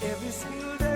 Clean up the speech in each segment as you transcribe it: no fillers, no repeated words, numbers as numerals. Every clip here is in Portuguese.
every single day.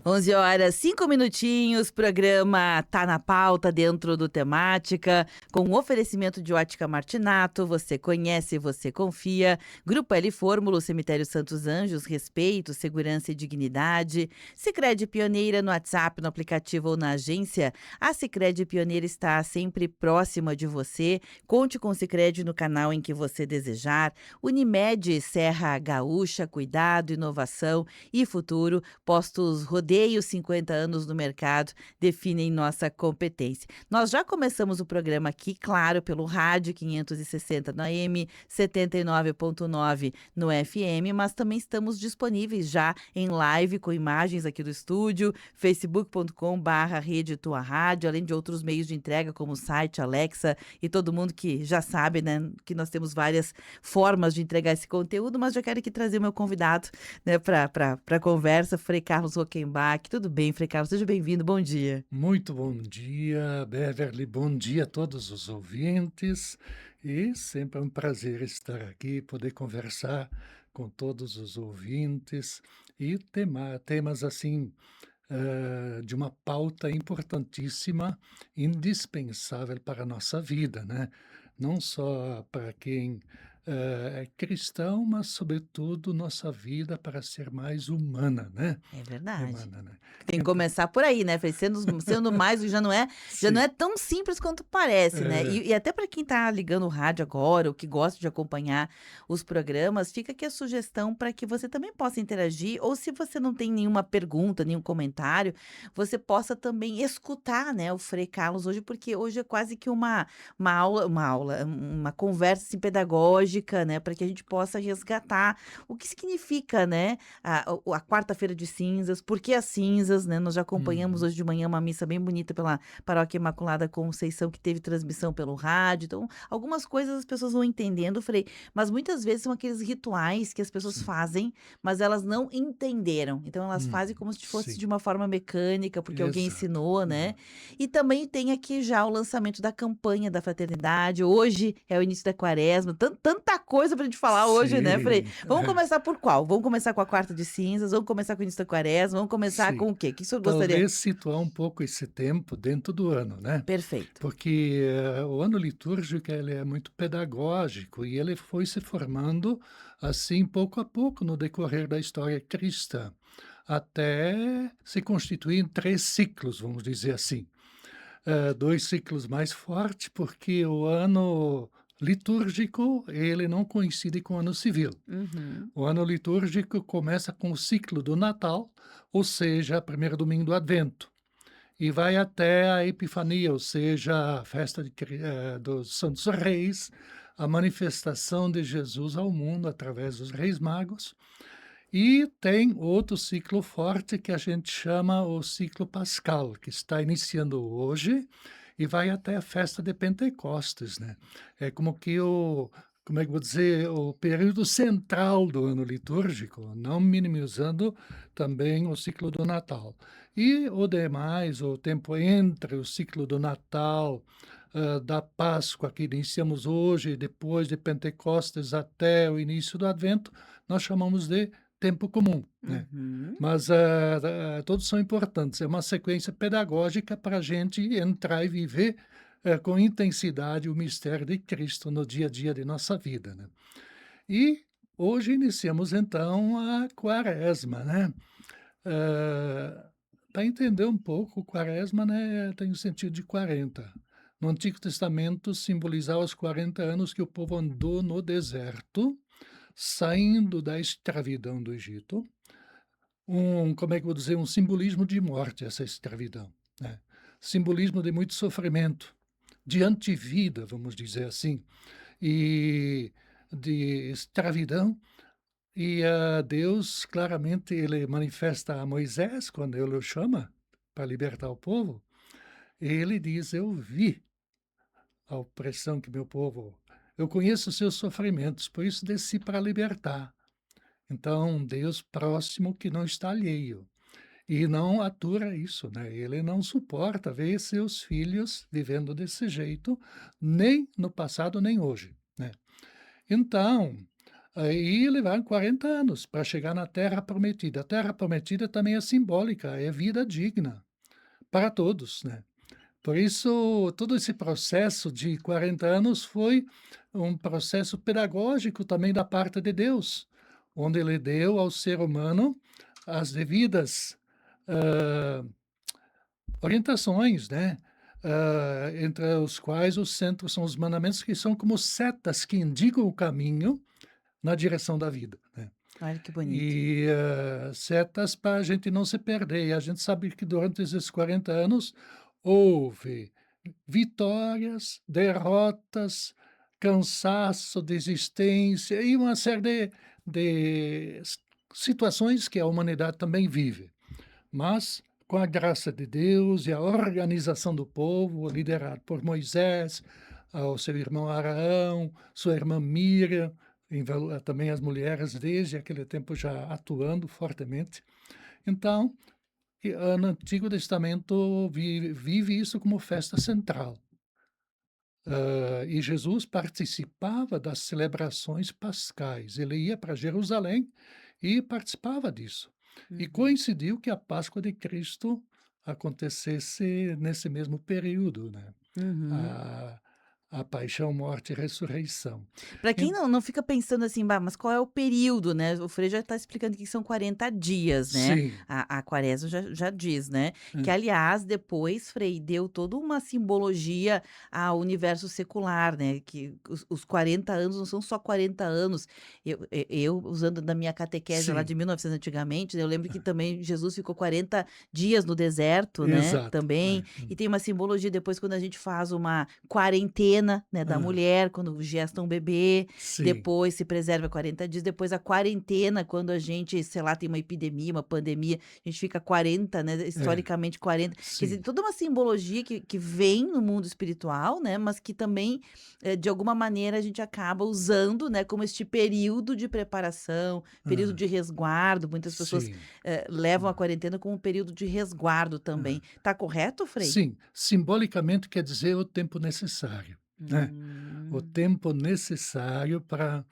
11 horas, 5 minutinhos, programa Tá na Pauta dentro do Temática, com oferecimento de Ótica Martinato, você conhece, você confia, Grupo L Fórmula, Cemitério Santos Anjos, respeito, segurança e dignidade, Sicredi Pioneira no WhatsApp, no aplicativo ou na agência, a Sicredi Pioneira está sempre próxima de você, conte com o Sicredi no canal em que você desejar, Unimed Serra Gaúcha, cuidado, inovação e futuro, postos Rodeio, 50 anos no mercado, definem nossa competência. Nós já começamos o programa aqui, claro, pelo rádio 560 no AM, 79.9 no FM, mas também estamos disponíveis já em live com imagens aqui do estúdio, facebook.com/rede Tua Rádio, além de outros meios de entrega como o site, Alexa e todo mundo que já sabe, né, que nós temos várias formas de entregar esse conteúdo, mas já quero aqui trazer o meu convidado, né, para conversa, Frei Carlos Rockenbach. Tudo bem, Frei Carlos? Seja bem-vindo, bom dia. Muito bom dia, Beverly. Bom dia a todos os ouvintes. E sempre é um prazer estar aqui, poder conversar com todos os ouvintes e temas assim, de uma pauta importantíssima, indispensável para a nossa vida, né? Não só para quem é cristão, mas, sobretudo, nossa vida para ser mais humana, né? É verdade. Humana, né? Tem que Então, começar por aí, né, Frei? Sendo mais, já não sim, é tão simples quanto parece, né? é, E até para quem está ligando o rádio agora, ou que gosta de acompanhar os programas, fica aqui a sugestão para que você também possa interagir, ou se você não tem nenhuma pergunta, nenhum comentário, você possa também escutar, né, o Frei Carlos hoje, porque hoje é quase que uma conversa assim, pedagógica, né, para que a gente possa resgatar o que significa, né, a quarta-feira de cinzas, por que as cinzas, né? Nós já acompanhamos uhum, hoje de manhã uma missa bem bonita pela Paróquia Imaculada Conceição, que teve transmissão pelo rádio. Então, algumas coisas as pessoas vão entendendo, Frei, mas muitas vezes são aqueles rituais que as pessoas sim, fazem, mas elas não entenderam. Então, elas fazem uhum, como se fosse sim, de uma forma mecânica, porque alguém exato, ensinou, né? exato. E também tem aqui já o lançamento da campanha da fraternidade. Hoje é o início da quaresma, tanta coisa pra gente falar hoje, né, Frei? Sim, Vamos começar por qual? Vamos começar com a quarta de cinzas, vamos começar com o início da quaresma, vamos começar sim. com o quê? O que o senhor gostaria? Talvez situar um pouco esse tempo dentro do ano, né? Perfeito. Porque o ano litúrgico ele é muito pedagógico e ele foi se formando assim pouco a pouco no decorrer da história cristã, até se constituir em 3 ciclos, vamos dizer assim. 2 ciclos mais fortes, porque o ano litúrgico, ele não coincide com o ano civil. Uhum. O ano litúrgico começa com o ciclo do Natal, ou seja, primeiro domingo do Advento, e vai até a Epifania, ou seja, a festa dos Santos Reis, a manifestação de Jesus ao mundo através dos Reis Magos. E tem outro ciclo forte que a gente chama o ciclo pascal, que está iniciando hoje e vai até a festa de Pentecostes, né. É como que como é que eu vou dizer, o período central do ano litúrgico, não minimizando também o ciclo do Natal. E o demais, o tempo entre o ciclo do Natal, da Páscoa, que iniciamos hoje, depois de Pentecostes até o início do Advento, nós chamamos de tempo comum, né. Uhum. Mas, todos são importantes, é uma sequência pedagógica para a gente entrar e viver, com intensidade o mistério de Cristo no dia a dia de nossa vida, né. E hoje iniciamos então a quaresma, né. Para entender um pouco, quaresma, né, tem o sentido de 40. No Antigo Testamento simbolizava os 40 anos que o povo andou no deserto, saindo da escravidão do Egito, como é que eu vou dizer, um simbolismo de morte essa escravidão, né, simbolismo de muito sofrimento, de antivida, vamos dizer assim, e de escravidão, e, Deus claramente ele manifesta a Moisés, quando ele o chama para libertar o povo, ele diz: "Eu vi a opressão que meu povo eu conheço os seus sofrimentos, por isso desci para libertar". Então, Deus próximo que não está alheio. E não atura isso, né, ele não suporta ver seus filhos vivendo desse jeito, nem no passado, nem hoje, né. Então, Aí levaram 40 anos para chegar na Terra Prometida. A Terra Prometida também é simbólica, é vida digna para todos, né. Por isso, todo esse processo de 40 anos foi um processo pedagógico também da parte de Deus, onde ele deu ao ser humano as devidas, hã, orientações, né, entre os quais o centro são os mandamentos, que são como setas que indicam o caminho na direção da vida, né. Olha que bonito. E, setas para a gente não se perder. E a gente sabe que durante esses 40 anos houve vitórias, derrotas, cansaço, desistência e uma série de situações que a humanidade também vive. Mas, com a graça de Deus e a organização do povo, liderado por Moisés, o seu irmão Araão, sua irmã Miriam, também as mulheres desde aquele tempo já atuando fortemente. Então, no Antigo Testamento vive isso como festa central. E Jesus participava das celebrações pascais. Ele ia para Jerusalém e participava disso. E Uhum. coincidiu que a Páscoa de Cristo acontecesse nesse mesmo período, né? Uhum. A, a paixão, morte e ressurreição. Para quem En- não fica pensando assim: "Bah, mas qual é o período, né?" O Frei já está explicando que são 40 dias, né, sim, a Quaresma já diz, né, que é, aliás depois Frei deu toda uma simbologia ao universo secular, né, que os 40 anos não são só 40 anos. Eu usando da minha catequese lá de sim, 1900 antigamente, eu lembro que também Jesus ficou 40 dias no deserto, né, exato. também, É, e tem uma simbologia depois quando a gente faz uma quarentena, né, da ah, mulher, quando gesta um bebê, sim, depois se preserva 40 dias, depois a quarentena, quando a gente, sei lá, tem uma epidemia, uma pandemia, a gente fica 40, né, é, historicamente 40, quer dizer, sim. toda uma simbologia que vem no mundo espiritual, né, mas que também, de alguma maneira a gente acaba usando, né, como este período de preparação, período Ah, de resguardo, muitas pessoas, sim. levam a quarentena como um período de resguardo também. Ah. Tá correto, Frei? Sim, simbolicamente quer dizer o tempo necessário, né. O Hum. tempo necessário para,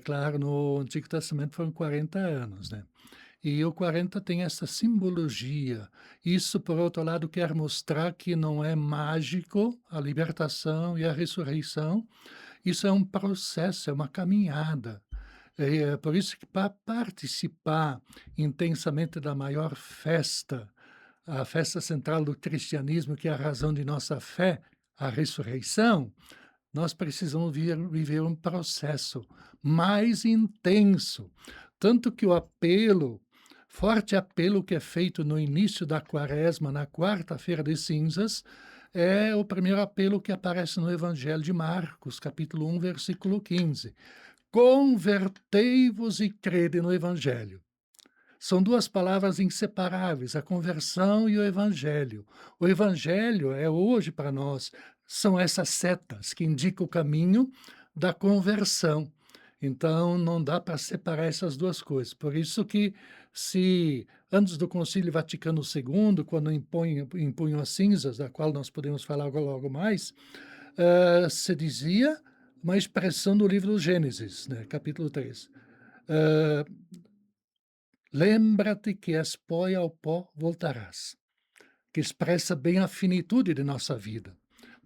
claro, no Antigo Testamento foram 40 anos, né. E o 40 tem essa simbologia. Isso, por outro lado, quer mostrar que não é mágico a libertação e a ressurreição, isso é um processo, é uma caminhada. É por isso que para participar intensamente da maior festa, a festa central do cristianismo, que é a razão de nossa fé, a ressurreição, nós precisamos viver um processo mais intenso. Tanto que o apelo, forte apelo que é feito no início da quaresma, na quarta-feira de cinzas, é o primeiro apelo que aparece no Evangelho de Marcos, capítulo 1, versículo 15. Convertei-vos e crede no Evangelho. São 2 palavras inseparáveis, a conversão e o evangelho. O evangelho é hoje para nós, são essas setas que indicam o caminho da conversão. Então não dá para separar essas 2 coisas. Por isso que se antes do Concílio Vaticano II, quando impunham as cinzas, da qual nós podemos falar logo mais, se dizia uma expressão do livro do Gênesis, né, capítulo 3. Lembra-te que és pó e ao pó voltarás, que expressa bem a finitude de nossa vida.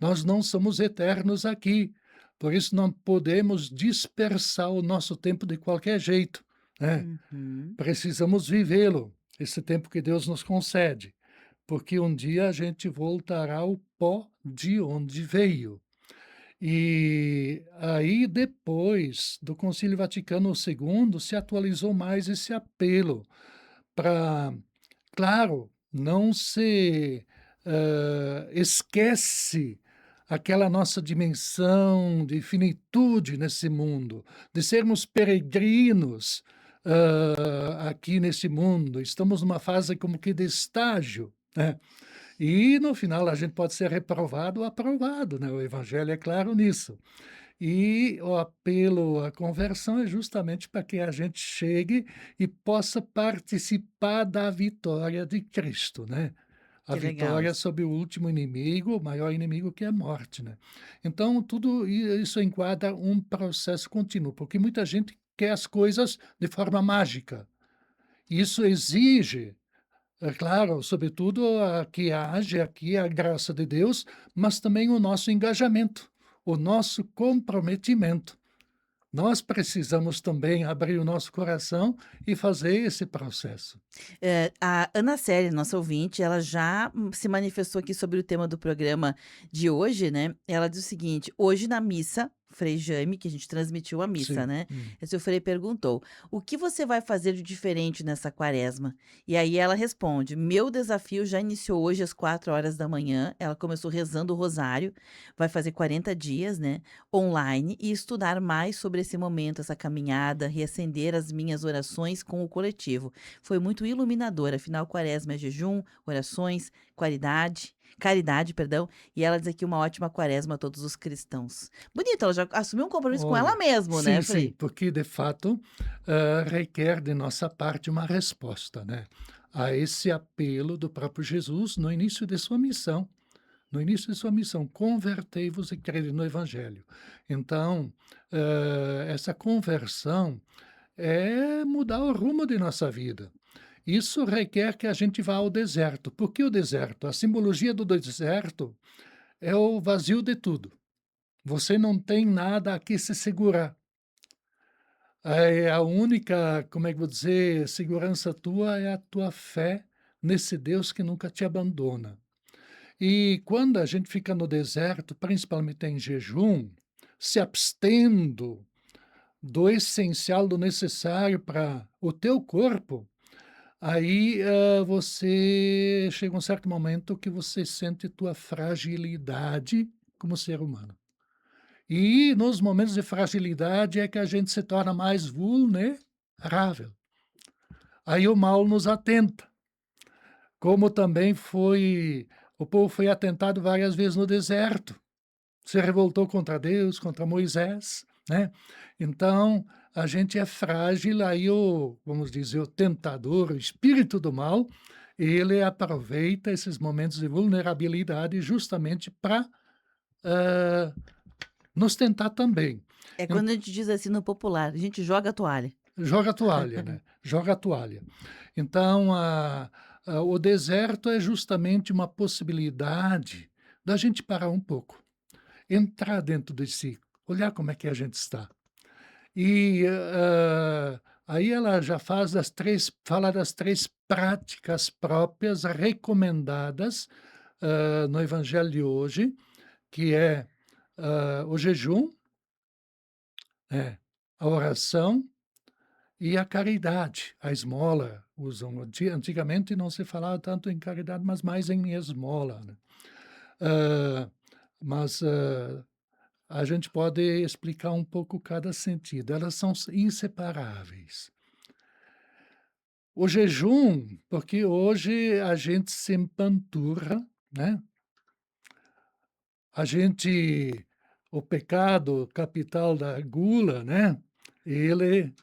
Nós não somos eternos aqui, por isso não podemos dispersar o nosso tempo de qualquer jeito, né? Uhum. Precisamos vivê-lo, esse tempo que Deus nos concede, porque um dia a gente voltará ao pó de onde veio. E aí, depois do Concílio Vaticano II, se atualizou mais esse apelo para, claro, não se, esquece aquela nossa dimensão de finitude nesse mundo, de sermos peregrinos, aqui nesse mundo. Estamos numa fase como que de estágio, né. E no final a gente pode ser reprovado ou aprovado, né, o evangelho é claro nisso. E o apelo à conversão é justamente para que a gente chegue e possa participar da vitória de Cristo, né. A Que legal vitória isso. sobre o último inimigo, o maior inimigo que é a morte, né. Então tudo isso enquadra um processo contínuo, porque muita gente quer as coisas de forma mágica. Isso exige, é claro, sobretudo que age aqui a graça de Deus, mas também o nosso engajamento, o nosso comprometimento. Nós precisamos também abrir o nosso coração e fazer esse processo. A Ana Célia, nossa ouvinte, ela já se manifestou aqui sobre o tema do programa de hoje, né? Ela diz o seguinte: hoje na missa, Frei Jaime, que a gente transmitiu a missa, Sim. né? Esse o Frei perguntou: o que você vai fazer de diferente nessa quaresma? E aí ela responde: meu desafio já iniciou hoje às 4 horas da manhã. Ela começou rezando o rosário, vai fazer 40 dias, né? Online e estudar mais sobre esse momento, essa caminhada, reacender as minhas orações com o coletivo. Foi muito iluminador, afinal, quaresma é jejum, orações, caridade, perdão, e ela diz aqui uma ótima quaresma a todos os cristãos. Bonito, ela já assumiu um compromisso com ela Olha, mesmo, né, sim, sim, Frei? porque de fato, requer de nossa parte uma resposta, né, a esse apelo do próprio Jesus no início de sua missão. No início de sua missão, convertei-vos e crede no evangelho. Então, essa conversão é mudar o rumo de nossa vida. Isso requer que a gente vá ao deserto. Por que o deserto? A simbologia do deserto é o vazio de tudo. Você não tem nada a que se segurar. A única, como é que eu vou dizer, segurança tua é a tua fé nesse Deus que nunca te abandona. E quando a gente fica no deserto, principalmente em jejum, se abstendo do essencial, do necessário para o teu corpo, aí, você chega um certo momento que você sente tua fragilidade como ser humano. E nos momentos de fragilidade é que a gente se torna mais vulnerável. Aí o mal nos atenta, como também o povo foi atentado várias vezes no deserto, se revoltou contra Deus, contra Moisés, né. Então, a gente é frágil, aí vamos dizer, o tentador, o espírito do mal, ele aproveita esses momentos de vulnerabilidade justamente para nos tentar também. É quando a gente diz assim no popular, a gente joga a toalha. Joga a toalha, né, joga a toalha. Então, o deserto é justamente uma possibilidade da gente parar um pouco, entrar dentro de si, olhar como é que a gente está. E, aí ela já fala das 3 práticas próprias recomendadas, no evangelho de hoje, que é, o jejum, né, a oração e a caridade, a esmola, usam antigamente não se falava tanto em caridade, mas mais em esmola, né. Hã, mas, a gente pode explicar um pouco cada sentido, elas são inseparáveis. O jejum, porque hoje a gente se empanturra, né, a gente o pecado capital da gula, né, ele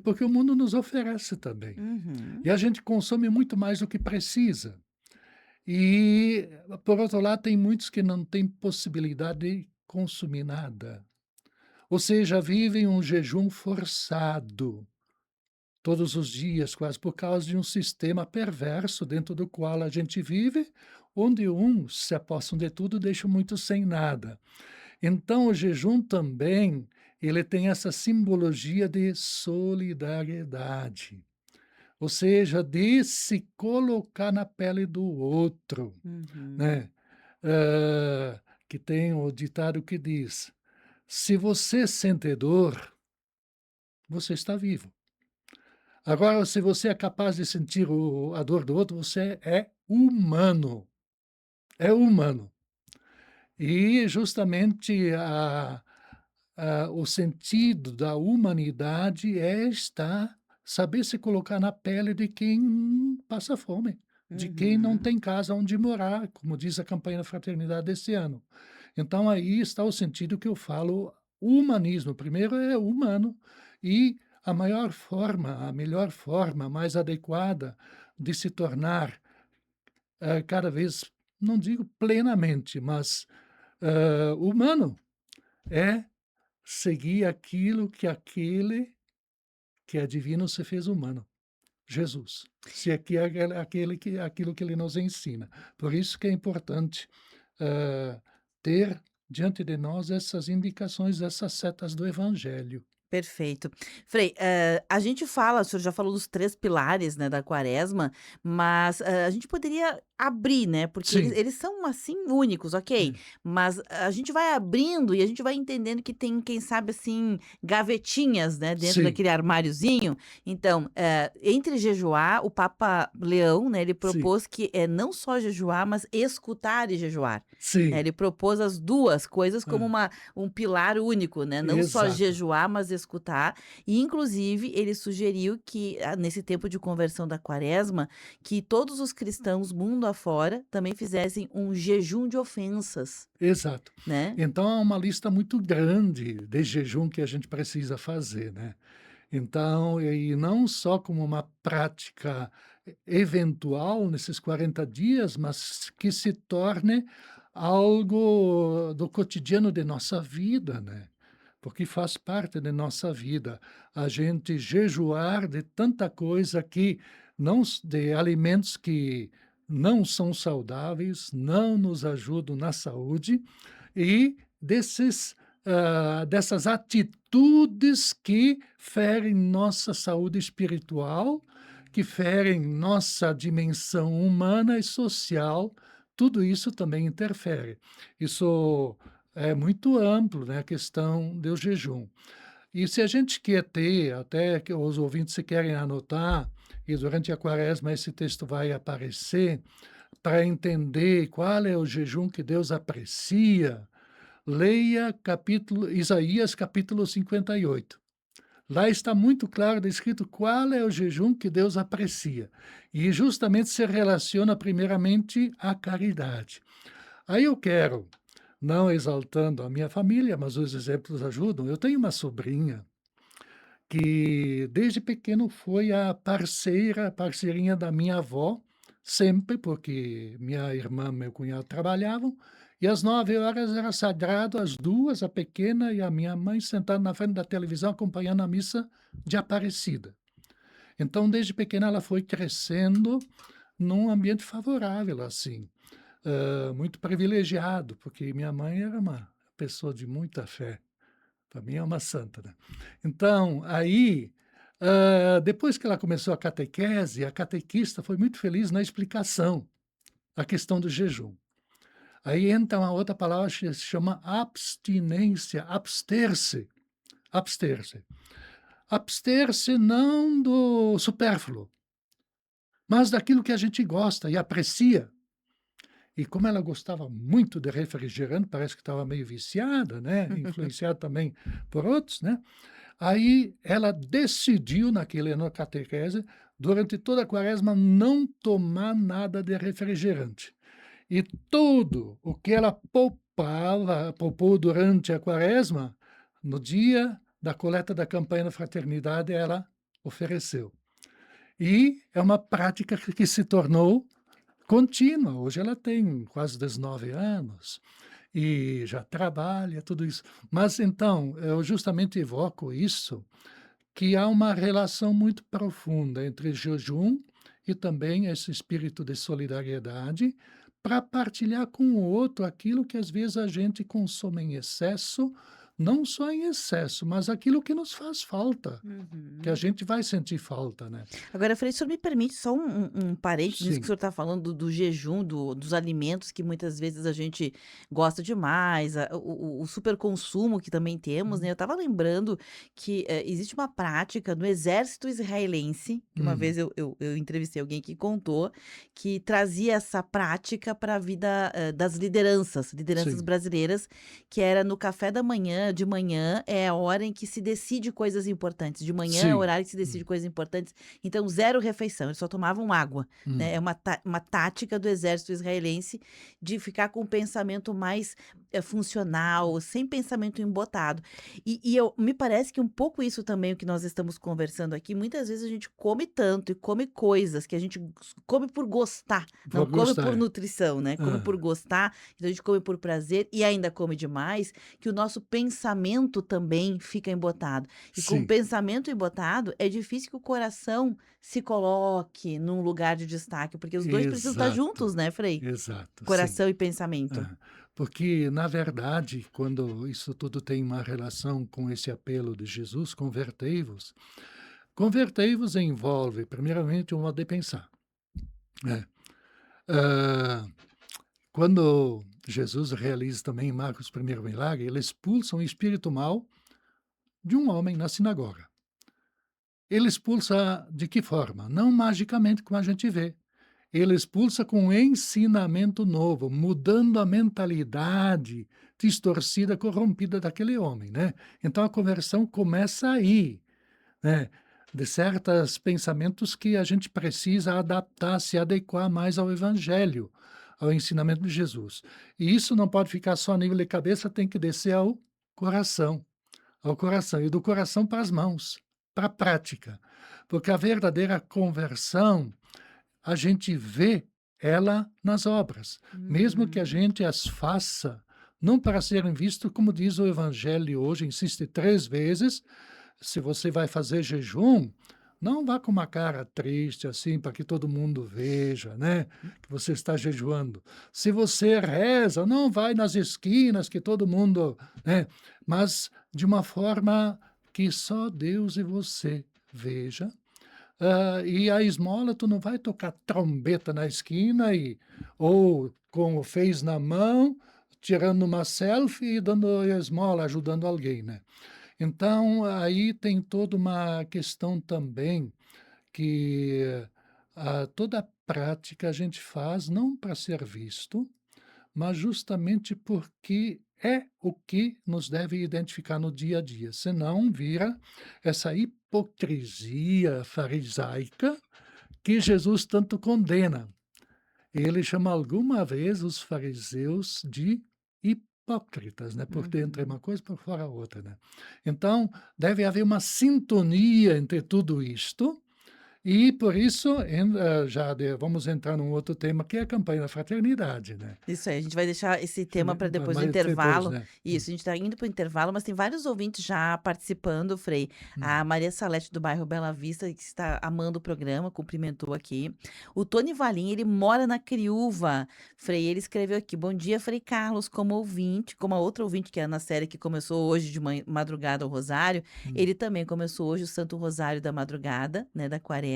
porque o mundo nos oferece também. Uhum. E a gente consome muito mais do que precisa. E, por outro lado, tem muitos que não têm possibilidade de consumir nada. Ou seja, vivem um jejum forçado, todos os dias, quase por causa de um sistema perverso dentro do qual a gente vive, onde uns se apossam de tudo, deixam muitos sem nada. Então, o jejum também, ele tem essa simbologia de solidariedade. Ou seja, de se colocar na pele do outro, Uhum. né. Que tem o ditado que diz: "Se você sente dor, você está vivo. Agora, se você é capaz de sentir a dor do outro, você é humano, é humano". E justamente o sentido da humanidade é saber se colocar na pele de quem passa fome, de quem não Uhum. tem casa onde morar, como diz a campanha da fraternidade desse ano. Então aí está o sentido que eu falo, o humanismo, primeiro é humano, e a melhor forma, a mais adequada de se tornar, cada vez, não digo plenamente, mas, humano, é seguir aquilo que aquele que é divino se fez humano, Jesus. Se aqui é aquilo que ele nos ensina. Por isso que é importante, hã, ter diante de nós essas indicações, essas setas do evangelho. Perfeito. Frei, a gente fala, o senhor já falou dos 3 pilares, né, da quaresma, mas, a gente poderia abrir, né, porque eles Sim, eles são, assim, únicos, ok, é, mas a gente vai abrindo e a gente vai entendendo que tem, quem sabe, assim, gavetinhas, né, dentro sim, daquele armáriozinho. Então, entre jejuar, o Papa Leão, né, ele sim, propôs que é não só jejuar, mas escutar e jejuar, né, sim, ele propôs as 2 coisas como hã, um pilar único, né, não só exato, jejuar, mas escutar. E inclusive ele sugeriu que, nesse tempo de conversão da quaresma, que todos os cristãos mundo afora também fizessem um jejum de ofensas, exato. né. Então é uma lista muito grande de jejum que a gente precisa fazer, né. Então, e não só como uma prática eventual nesses 40 dias, mas que se torne algo do cotidiano de nossa vida, né, porque faz parte de nossa vida. A gente jejuar de tanta coisa que não s de alimentos que não são saudáveis, não nos ajudam na saúde, e dessas atitudes que ferem nossa saúde espiritual, que ferem nossa dimensão humana e social, tudo isso também interfere. Isso é muito amplo, né, a questão do jejum. E se a gente quer ter, até que os ouvintes se querem anotar, e durante a quaresma esse texto vai aparecer, para entender qual é o jejum que Deus aprecia, leia capítulo Isaías capítulo 58. Lá está muito claro descrito qual é o jejum que Deus aprecia, e justamente se relaciona primeiramente à caridade. Aí eu quero, não exaltando a minha família, mas os exemplos ajudam, eu tenho uma sobrinha que desde pequeno foi a parceirinha da minha avó, sempre, porque minha irmã e meu cunhado trabalhavam, e às 9 horas era sagrado, as 2, a pequena e a minha mãe, sentado na frente da televisão acompanhando a missa de Aparecida. Então, desde pequena ela foi crescendo num ambiente favorável, assim, muito privilegiado, porque minha mãe era uma pessoa de muita fé. Para mim é uma santa, né. Então, aí, depois que ela começou a catequista foi muito feliz na explicação, a questão do jejum. Aí entra uma outra palavra que se chama abstinência, abster-se, abster-se. Abster-se não do supérfluo, mas daquilo que a gente gosta e aprecia. E como ela gostava muito de refrigerante, parece que estava meio viciada, né, influenciada também por outros, né. Aí ela decidiu na catequese, durante toda a quaresma, não tomar nada de refrigerante. E tudo o que ela poupou durante a quaresma, no dia da coleta da campanha da fraternidade, ela ofereceu. E é uma prática que se tornou contínua. Hoje ela tem quase 19 anos e já trabalha, tudo isso. Mas então, eu justamente evoco isso, que há uma relação muito profunda entre jejum e também esse espírito de solidariedade, para partilhar com o outro aquilo que às vezes a gente consome em excesso, não só em excesso, mas aquilo que nos faz falta, que a Uhum. gente vai sentir falta, né. Agora, Frei, o senhor me permite só um parênteses nisso que o Sim. senhor está falando do jejum, dos alimentos que muitas vezes a gente gosta demais, o superconsumo que também temos, né. Eu estava lembrando que, existe uma prática no exército israelense, que uma Hum. vez eu entrevistei alguém que contou, que trazia essa prática para a vida, das lideranças Sim, brasileiras, que era no café da manhã, de manhã é a hora em que se decide coisas importantes, de manhã é o sim. horário que se decide Hum, coisas importantes, então zero refeição, eles só tomavam água, né, é hum. uma tática do exército israelense de ficar com o pensamento mais, funcional, sem pensamento embotado. Me parece que um pouco isso também, o que nós estamos conversando aqui, muitas vezes a gente come tanto e come coisas que a gente come por gostar, não Por come por gostar. nutrição, né? Come por Aham. gostar, então a gente come por prazer e ainda come demais, que o nosso pensamento também fica embotado. E com o Sim, pensamento embotado, é difícil que o coração se coloque num lugar de destaque, porque os dois precisam estar exato, juntos, né, Frei? exato, sim. Coração e pensamento. É, porque, na verdade, quando isso tudo tem uma relação com esse apelo de Jesus, convertei-vos, convertei-vos envolve, primeiramente, um modo de pensar, né? Ah, quando Jesus realiza também em Marcos o primeiro milagre, ele expulsa um espírito mau de um homem na sinagoga. Ele expulsa de que forma? Não magicamente, como a gente vê. Ele expulsa com um ensinamento novo, mudando a mentalidade distorcida, corrompida daquele homem, né. Então a conversão começa aí, né, de certos pensamentos que a gente precisa adaptar, se adequar mais ao evangelho, ao ensinamento de Jesus. E isso não pode ficar só a nível de cabeça, tem que descer coração, ao coração, e do coração para as mãos, para a prática. Porque a verdadeira conversão a gente vê ela nas obras, mesmo que a Uhum. gente as faça, não para serem vistos, como diz o evangelho hoje, insiste 3 vezes, se você vai fazer jejum, não vá com uma cara triste, assim, para que todo mundo veja, né, que você está jejuando. Se você reza, não vai nas esquinas que todo mundo, né, mas de uma forma que só Deus e você veja. E a esmola, tu não vai tocar trombeta na esquina ou com o fez na mão, tirando uma selfie e dando a esmola, ajudando alguém, né. Então, aí tem toda uma questão também que, toda a prática a gente faz não para ser visto, mas justamente porque é o que nos deve identificar no dia a dia, senão vira essa hipocrisia farisaica que Jesus tanto condena. Ele chama alguma vez os fariseus de hipócritas, né? Por dentro é Uhum. uma coisa, por fora outra, né? Então, deve haver uma sintonia entre tudo isto, e por isso, vamos entrar num outro tema, que é a campanha da fraternidade, né? Isso aí, a gente vai deixar esse Que tema para depois do mas depois, intervalo. né? Isso, a gente está indo para o intervalo, mas tem vários ouvintes já participando, Frei. A Hum. Maria Salete, do bairro Bela Vista, que está amando o programa, cumprimentou aqui. O Tony Valim, ele mora na Criúva, Frei. Ele escreveu aqui: bom dia, Frei Carlos, como ouvinte, como a outra ouvinte que é na série que começou hoje de madrugada o Rosário. Hum. Ele também começou hoje o Santo Rosário da madrugada, né, da Quaresma.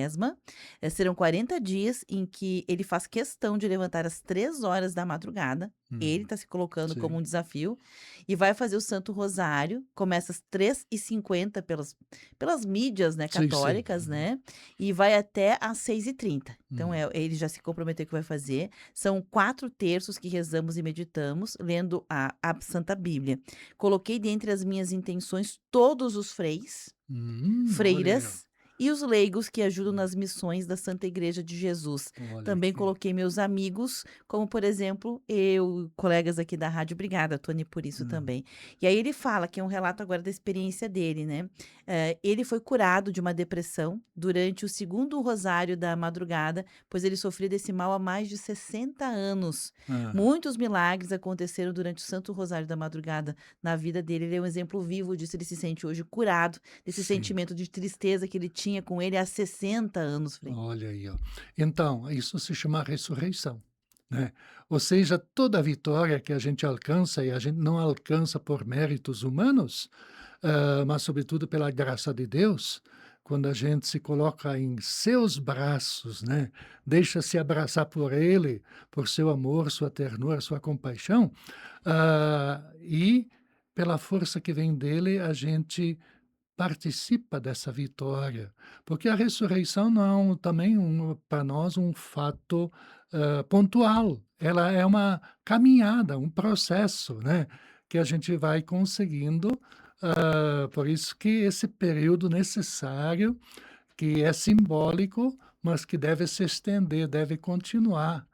Serão 40 dias em que ele faz questão de levantar às 3 horas da madrugada. Ele Hum. está se colocando como Sim. um desafio e vai fazer o Santo Rosário. Começa às 3h50 pelas mídias, né, Sim, sim. católicas, Uhum. né? E vai até às 6h30. Então, Hum. ele já se comprometeu que vai fazer. São 4 terços que rezamos e meditamos, lendo a Santa Bíblia. Coloquei dentre as minhas intenções todos os Olha aí, ó. freiras e os leigos que ajudam nas missões da Santa Igreja de Jesus. Olha Também que coloquei meus amigos, como por exemplo, eu, colegas aqui da rádio. Obrigada, Tony, por isso hum. também. E aí ele fala que é um relato agora da experiência dele, né? Ele foi curado de uma depressão durante o segundo rosário da madrugada, pois ele sofria desse mal há mais de 60 anos. Hã. Muitos milagres aconteceram durante o Santo Rosário da madrugada na vida dele. Ele é um exemplo vivo disso. Ele se sente hoje curado desse Sim. sentimento de tristeza que ele tinha com ele há 60 anos, Frei. Olha aí, ó. Então, isso se chama ressurreição, né. Ou seja, toda vitória que a gente alcança, e a gente não alcança por méritos humanos, mas sobretudo pela graça de Deus, quando a gente se coloca em seus braços, né, deixa-se abraçar por Ele, por seu amor, sua ternura, sua compaixão, e pela força que vem dele, a gente participa dessa vitória, porque a ressurreição não é também para nós um fato, pontual, ela é uma caminhada, um processo, né, que a gente vai conseguindo, por isso que esse período necessário, que é simbólico, mas que deve se estender, deve continuar,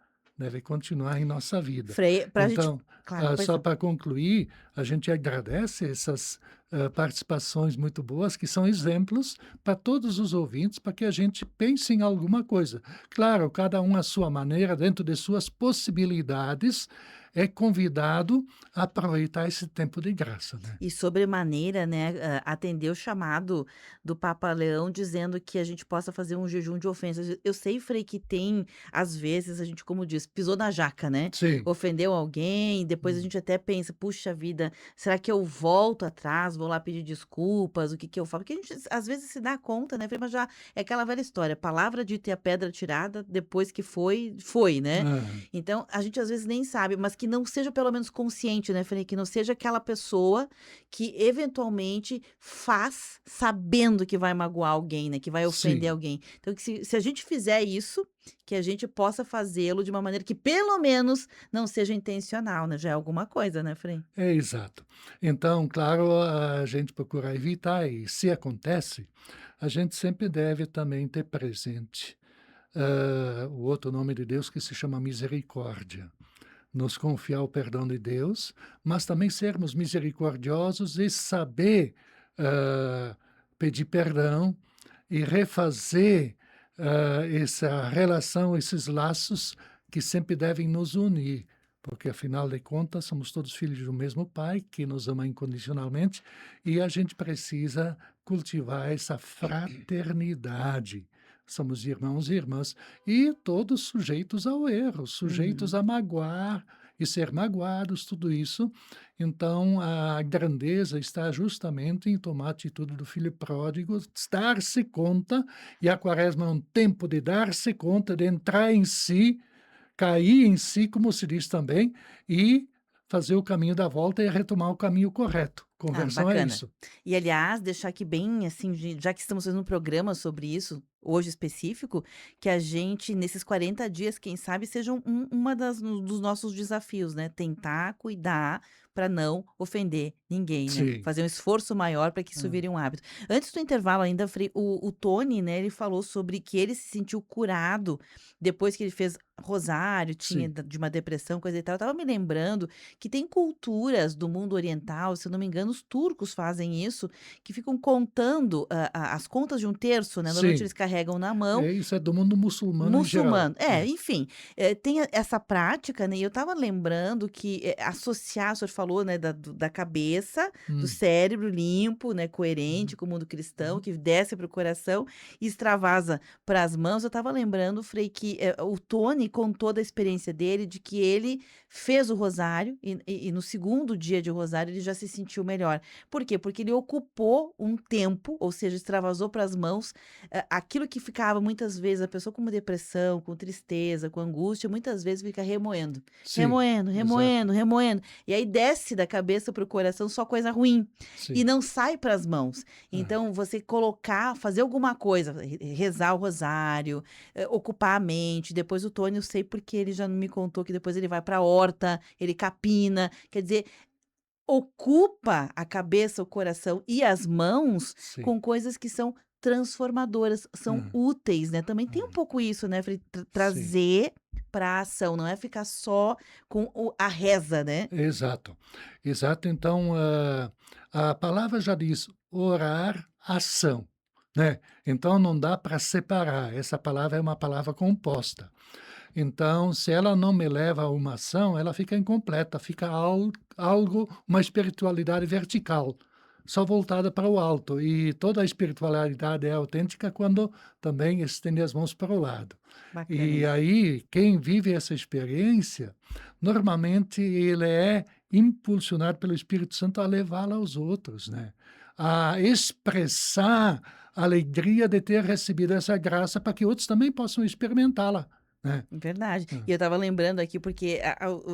deve continuar em nossa vida. Frei, pra gente. Então, Claro, pois só não. para concluir, a gente agradece essas participações muito boas, que são exemplos para todos os ouvintes, para que a gente pense em alguma coisa. Claro, cada um à sua maneira, dentro de suas possibilidades, é convidado a aproveitar esse tempo de graça, né? E sobremaneira, né, atender o chamado do Papa Leão dizendo que a gente possa fazer um jejum de ofensas. Eu sei, Frei, que tem, às vezes, a gente, como diz, pisou na jaca, né? Sim. Ofendeu alguém, depois a Hum. gente até pensa, puxa vida, será que eu volto atrás, vou lá pedir desculpas, o que que eu falo? Porque a gente, às vezes, se dá conta, né, Frei, mas já é aquela velha história, palavra dita e a pedra tirada, depois que foi, foi, né? Aham. Então, a gente às vezes nem sabe, mas que não seja pelo menos consciente, né, Frei? Que não seja aquela pessoa que eventualmente faz sabendo que vai magoar alguém, né, que vai ofender Sim. alguém. Então que se a gente fizer isso, que a gente possa fazê-lo de uma maneira que pelo menos não seja intencional, né, já é alguma coisa, né, Frei? É, exato. Então, claro, a gente procura evitar e, se acontece, a gente sempre deve também ter presente, o outro nome de Deus que se chama misericórdia. Nos confiar o perdão de Deus, mas também sermos misericordiosos e saber, hã, pedir perdão e refazer, essa relação, esses laços que sempre devem nos unir, porque afinal de contas somos todos filhos do mesmo Pai, que nos ama incondicionalmente, e a gente precisa cultivar essa fraternidade. Somos irmãos e irmãs, e todos sujeitos ao erro, sujeitos Uhum. a magoar e ser magoados, tudo isso. Então, a grandeza está justamente em tomar a atitude do filho pródigo, dar-se conta, e a quaresma é um tempo de dar-se conta, de entrar em si, cair em si, como se diz também, e fazer o caminho da volta e retomar o caminho correto. Ah, Conversão é bacana. isso. E aliás, deixar aqui bem assim, já que estamos fazendo um programa sobre isso, hoje específico, que a gente, nesses 40 dias, quem sabe, seja uma dos nossos desafios, né? Tentar cuidar para não ofender ninguém, né? Sim. Fazer um esforço maior para que isso Hã. vire um hábito. Antes do intervalo ainda, Frei, o Tony, né, ele falou sobre que ele se sentiu curado depois que ele fez rosário, tinha Sim. de uma depressão, coisa e tal. Eu tava me lembrando que tem culturas do mundo oriental, se eu não me engano, os turcos fazem isso, que ficam contando as contas de um terço, né? Normalmente Sim. eles carregam na mão. Isso é do mundo muçulmano em geral. Muçulmano. É, enfim, tem essa prática, né, e eu estava lembrando que, associar o senhor falou, né, da cabeça, do Hum. cérebro limpo, né, coerente Uhum. com o mundo cristão, Uhum. que desce para o coração e extravasa para as mãos. Eu estava lembrando, Frei, que, o Tony contou da experiência dele, de que ele fez o rosário e no segundo dia de rosário ele já se sentiu melhor. Por quê? Porque ele ocupou um tempo, ou seja, extravasou para as mãos, aquilo que ficava muitas vezes a pessoa com depressão, com tristeza, com angústia, muitas vezes fica remoendo, Sim, remoendo, exato. remoendo, remoendo, e aí desce da cabeça para o coração só coisa ruim, e Sim. não sai para as mãos. Hã. Então você colocar, fazer alguma coisa, rezar o rosário, ocupar a mente. Depois o Tony, eu sei porque ele já me contou que depois ele vai para a horta, ele capina, quer dizer, ocupa a cabeça, o coração e as mãos Sim. com coisas que são transformadoras, são Hã. úteis, né, também tem um Hã. pouco isso, né, Fre Sim. trazer para a ação, não é ficar só com a reza, né. Exato. Exato, então, a palavra já diz: orar, ação, né. Então não dá para separar, essa palavra é uma palavra composta. Então, se ela não me leva a uma ação, ela fica incompleta, fica algo, uma espiritualidade vertical, só voltada para o alto. E toda a espiritualidade é autêntica quando também estende as mãos para o lado. Bacana E isso. aí, quem vive essa experiência, normalmente ele é impulsionado pelo Espírito Santo a levá-la aos outros, né? A expressar a alegria de ter recebido essa graça para que outros também possam experimentá-la, né? Verdade. Hã. E eu estava lembrando aqui porque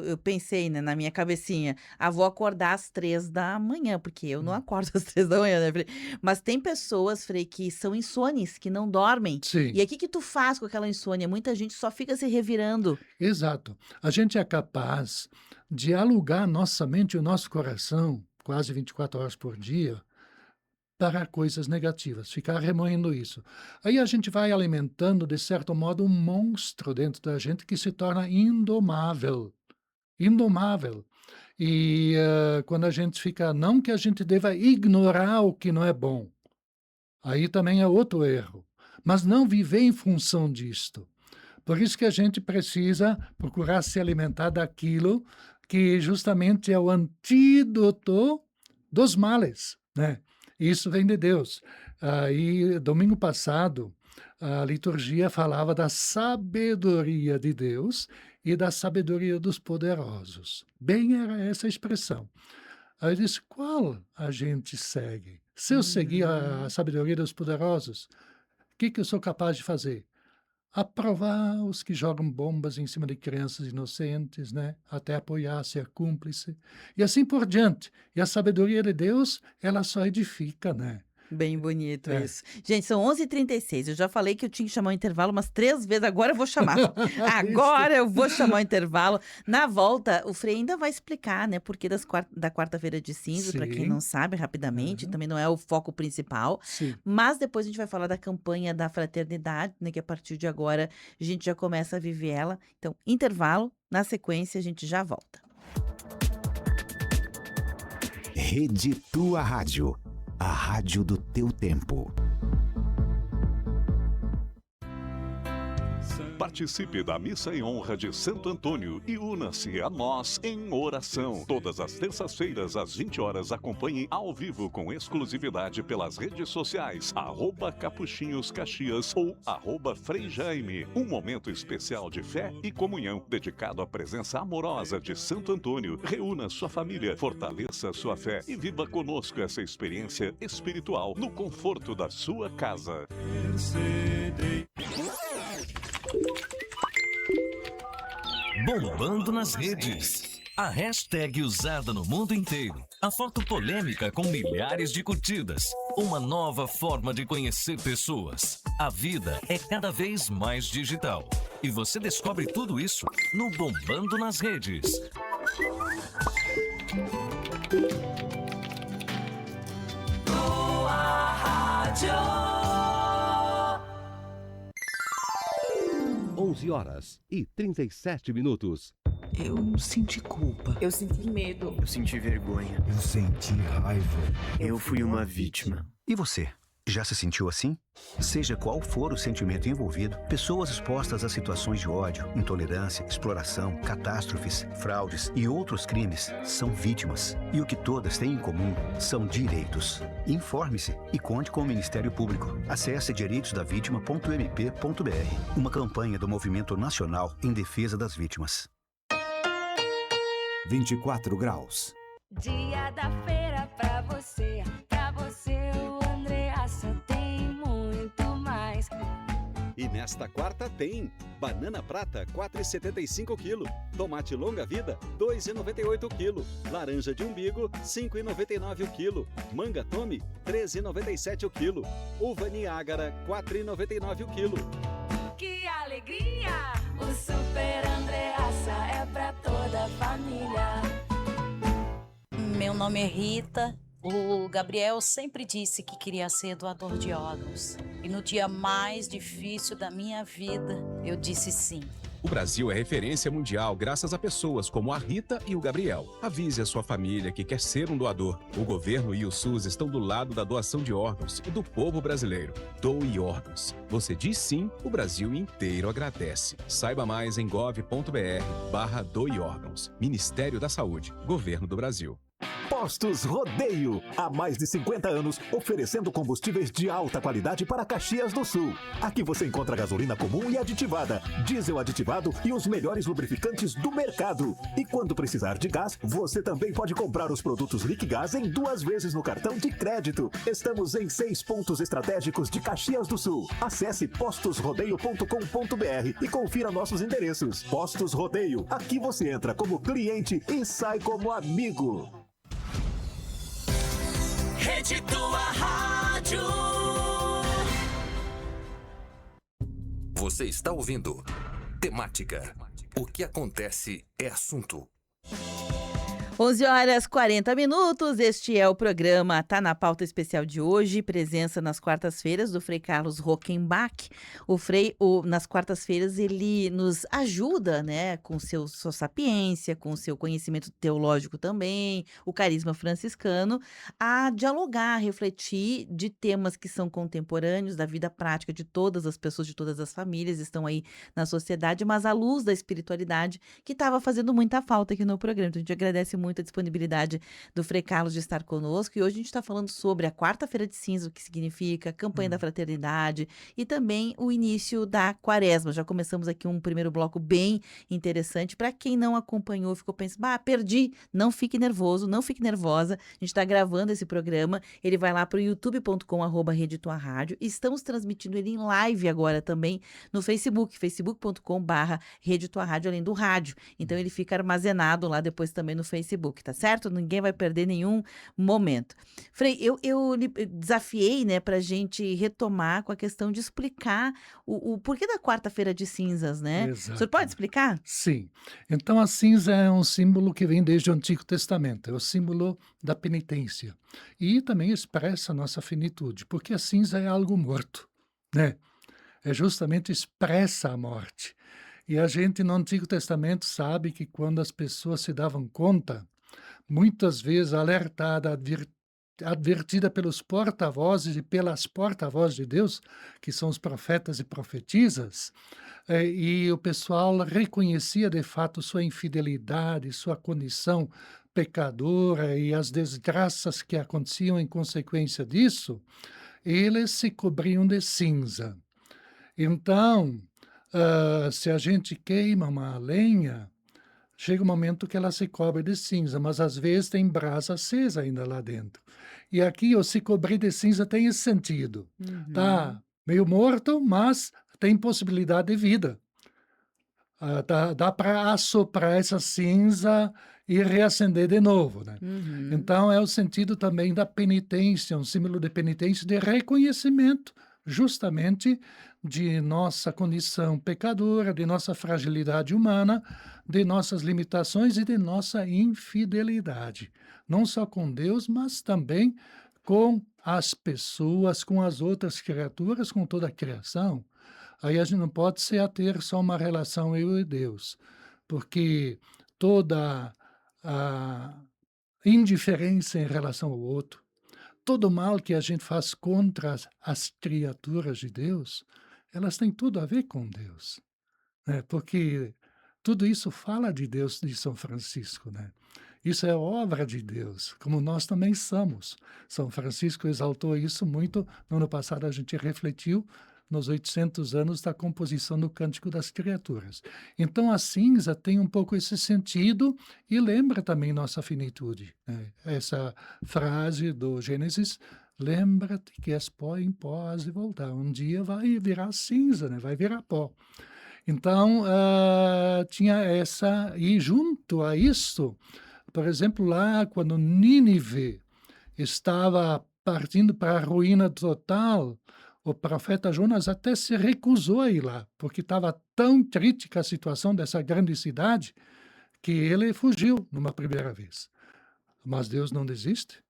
eu pensei, né, na minha cabecinha: "Ah, vou acordar às 3 da manhã", porque eu não Hum. acordo às 3 da manhã, né, Frei. Mas tem pessoas, Frei, que são insones, que não dormem. E Sim, aí, que tu faz com aquela insônia? Muita gente só fica se revirando. exato. A gente é capaz de alugar nossa mente e o nosso coração, quase 24 horas por dia, para coisas negativas, ficar remoendo isso. Aí a gente vai alimentando, de certo modo, um monstro dentro da gente que se torna indomável. Indomável. E quando a gente fica. Não que a gente deva ignorar o que não é bom, aí também é outro erro, mas não viver em função disto. Por isso que a gente precisa procurar se alimentar daquilo que justamente é o antídoto dos males, né? Isso vem de Deus. E domingo passado, a liturgia falava da sabedoria de Deus e da sabedoria dos poderosos. Bem era essa expressão. Aí eu disse, qual a gente segue? Se eu seguir a sabedoria dos poderosos, o que eu sou capaz de fazer? Aprovar os que jogam bombas em cima de crianças inocentes, né? Até apoiar, ser cúmplice, e assim por diante. E a sabedoria de Deus, ela só edifica, né? Bem bonito É. isso. Gente, são 11h36. Eu já falei que eu tinha que chamar o intervalo umas 3 vezes. Agora eu vou chamar. Agora eu vou chamar o intervalo. Na volta, o Frei ainda vai explicar, né? Por que da quarta-feira de cinza, para quem Sim. não sabe, rapidamente. Aham. Também não é o foco principal. Sim. Mas depois a gente vai falar da campanha da fraternidade, né? Que a partir de agora a gente já começa a viver ela. Então, intervalo. Na sequência, a gente já volta. Rede Tua Rádio, a rádio do teu tempo. Participe da missa em honra de Santo Antônio e una-se a nós em oração. Todas as terças-feiras, às 20 horas, acompanhe ao vivo com exclusividade pelas redes sociais, @Capuchinhos Caxias ou @Frei Jaime. Um momento especial de fé e comunhão, dedicado à presença amorosa de Santo Antônio. Reúna sua família, fortaleça sua fé e viva conosco essa experiência espiritual no conforto da sua casa. Bombando nas redes. A hashtag usada no mundo inteiro. A foto polêmica com milhares de curtidas. Uma nova forma de conhecer pessoas. A vida é cada vez mais digital. E você descobre tudo isso no Bombando nas Redes. Tua Rádio. 11h37. Eu senti culpa. Eu senti medo. Eu senti vergonha. Eu senti raiva. Eu fui uma vítima. E você? Já se sentiu assim? Seja qual for o sentimento envolvido, pessoas expostas a situações de ódio, intolerância, exploração, catástrofes, fraudes e outros crimes são vítimas. E o que todas têm em comum são direitos. Informe-se e conte com o Ministério Público. Acesse direitosdavitima.mp.br. Uma campanha do Movimento Nacional em Defesa das Vítimas. 24 graus. Dia da feira pra você, o Andreassa tem muito mais. E nesta quarta tem banana prata 4,75 kg, tomate longa vida 2,98 kg, laranja de umbigo 5,99 kg, manga tome 13,97 kg, uva Niágara 4,99 kg. Que alegria! O Super Andreassa é pra toda a família. Meu nome é Rita. O Gabriel sempre disse que queria ser doador de órgãos. E no dia mais difícil da minha vida, eu disse sim. O Brasil é referência mundial graças a pessoas como a Rita e o Gabriel. Avise a sua família que quer ser um doador. O governo e o SUS estão do lado da doação de órgãos e do povo brasileiro. Doe órgãos. Você diz sim, o Brasil inteiro agradece. Saiba mais em gov.br/doe órgãos. Ministério da Saúde. Governo do Brasil. Postos Rodeio, há mais de 50 anos, oferecendo combustíveis de alta qualidade para Caxias do Sul. Aqui você encontra gasolina comum e aditivada, diesel aditivado e os melhores lubrificantes do mercado. E quando precisar de gás, você também pode comprar os produtos Liquigás em 2 vezes no cartão de crédito. Estamos em 6 pontos estratégicos de Caxias do Sul. Acesse postosrodeio.com.br e confira nossos endereços. Postos Rodeio, aqui você entra como cliente e sai como amigo. Rede Tua Rádio. Você está ouvindo Temática. O que acontece é assunto. 11h40. Este é o programa Tá na Pauta Especial de hoje. Presença nas quartas-feiras do Frei Carlos Rockenbach. O Frei, nas quartas-feiras, ele nos ajuda, né, com sua sapiência, com seu conhecimento teológico também, o carisma franciscano, a dialogar, a refletir de temas que são contemporâneos, da vida prática de todas as pessoas, de todas as famílias, estão aí na sociedade, mas à luz da espiritualidade, que estava fazendo muita falta aqui no programa. Então, a gente agradece muito a disponibilidade do Frei Carlos de estar conosco. E hoje a gente está falando sobre a quarta-feira de cinza, o que significa, a campanha da fraternidade e também o início da quaresma. Já começamos aqui um primeiro bloco bem interessante. Para quem não acompanhou, ficou pensando, perdi. Não fique nervoso, não fique nervosa. A gente está gravando esse programa. Ele vai lá para o youtube.com/Rede Tua Rádio. Estamos transmitindo ele em live agora também no Facebook, facebook.com/Rede Tua Rádio, além do rádio. Então ele fica armazenado lá depois também no Facebook, tá certo? Ninguém vai perder nenhum momento. Frei, eu desafiei, né, pra gente retomar com a questão de explicar o porquê da quarta-feira de cinzas, né? Exato. O senhor pode explicar? Sim. Então a cinza é um símbolo que vem desde o Antigo Testamento, é o símbolo da penitência. E também expressa a nossa finitude, porque a cinza é algo morto, né? É justamente expressa a morte. E a gente no Antigo Testamento sabe que quando as pessoas se davam conta, muitas vezes alertada, advertida pelos porta-vozes e pelas porta-vozes de Deus, que são os profetas e profetisas, e o pessoal reconhecia de fato sua infidelidade, sua condição pecadora e as desgraças que aconteciam em consequência disso, eles se cobriam de cinza. Então, se a gente queima uma lenha, chega um momento que ela se cobre de cinza, mas às vezes tem brasa acesa ainda lá dentro. E aqui o se cobrir de cinza tem esse sentido. Tá meio morto, mas tem possibilidade de vida. Dá para assoprar essa cinza e reacender de novo, né? Então é o sentido também da penitência, um símbolo de penitência, de reconhecimento justamente de nossa condição pecadora, de nossa fragilidade humana, de nossas limitações e de nossa infidelidade. Não só com Deus, mas também com as pessoas, com as outras criaturas, com toda a criação. Aí a gente não pode se ater só uma relação eu e Deus, porque toda a indiferença em relação ao outro, todo o mal que a gente faz contra as criaturas de Deus, elas têm tudo a ver com Deus, né? Porque tudo isso fala de Deus, de São Francisco, né? Isso é obra de Deus, como nós também somos. São Francisco exaltou isso muito. No ano passado a gente refletiu nos 800 anos da composição do Cântico das Criaturas. Então a cinza tem um pouco esse sentido e lembra também nossa finitude, né? Essa frase do Gênesis, lembra-te que és pó, em pó has de voltar. Um dia vai virar cinza, né? Vai virar pó. Então, tinha essa, e junto a isso, por exemplo, lá quando Nínive estava partindo para a ruína total, o profeta Jonas até se recusou a ir lá, porque estava tão crítica a situação dessa grande cidade, que ele fugiu numa primeira vez. Mas Deus não desiste.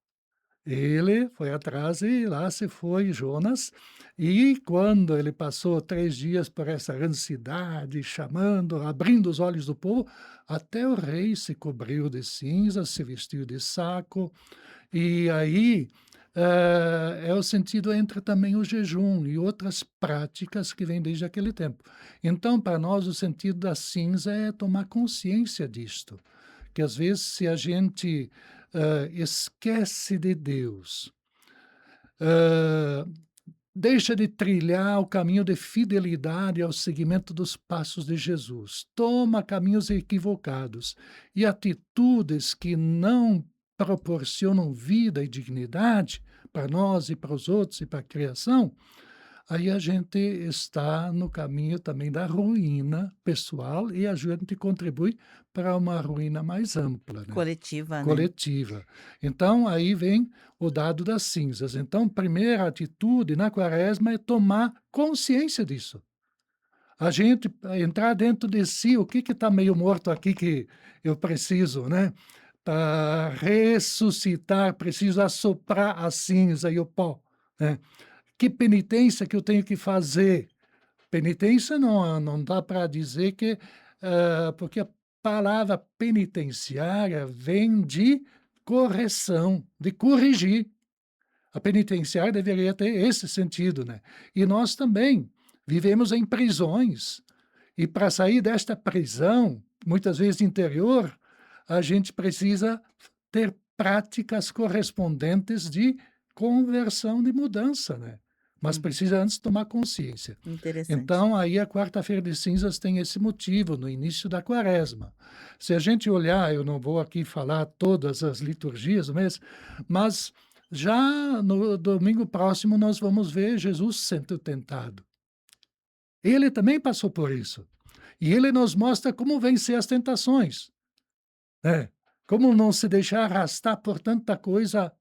Ele foi atrás e lá se foi Jonas. E quando ele passou 3 dias por essa grande cidade, chamando, abrindo os olhos do povo, até o rei se cobriu de cinzas, se vestiu de saco. E aí é o sentido entre também o jejum e outras práticas que vêm desde aquele tempo. Então, para nós, o sentido da cinza é tomar consciência disto. Que às vezes, se a gente esquece de Deus, deixa de trilhar o caminho de fidelidade ao seguimento dos passos de Jesus, toma caminhos equivocados e atitudes que não proporcionam vida e dignidade para nós e para os outros e para a criação, aí a gente está no caminho também da ruína pessoal e a gente contribui para uma ruína mais ampla, né? Coletiva, né? Coletiva. Então, aí vem o dado das cinzas. Então, primeira atitude na quaresma é tomar consciência disso. A gente entrar dentro de si, o que está meio morto aqui que eu preciso, né? para ressuscitar, preciso assoprar a cinza e o pó, né? Que penitência que eu tenho que fazer? Penitência não dá para dizer que, porque a palavra penitenciária vem de correção, de corrigir. A penitenciária deveria ter esse sentido, né? E nós também vivemos em prisões. E para sair desta prisão, muitas vezes interior, a gente precisa ter práticas correspondentes de conversão, de mudança, né? Mas precisa antes tomar consciência. Interessante. Então, aí a quarta-feira de cinzas tem esse motivo, no início da quaresma. Se a gente olhar, eu não vou aqui falar todas as liturgias do mês, mas já no domingo próximo nós vamos ver Jesus sendo tentado. Ele também passou por isso. E ele nos mostra como vencer as tentações, né? Como não se deixar arrastar por tanta coisa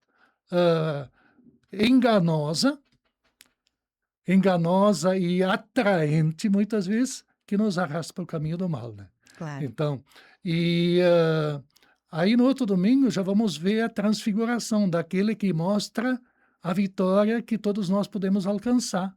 enganosa e atraente, muitas vezes, que nos arrasta para o caminho do mal, né? Claro. Então, aí no outro domingo já vamos ver a transfiguração daquele que mostra a vitória que todos nós podemos alcançar,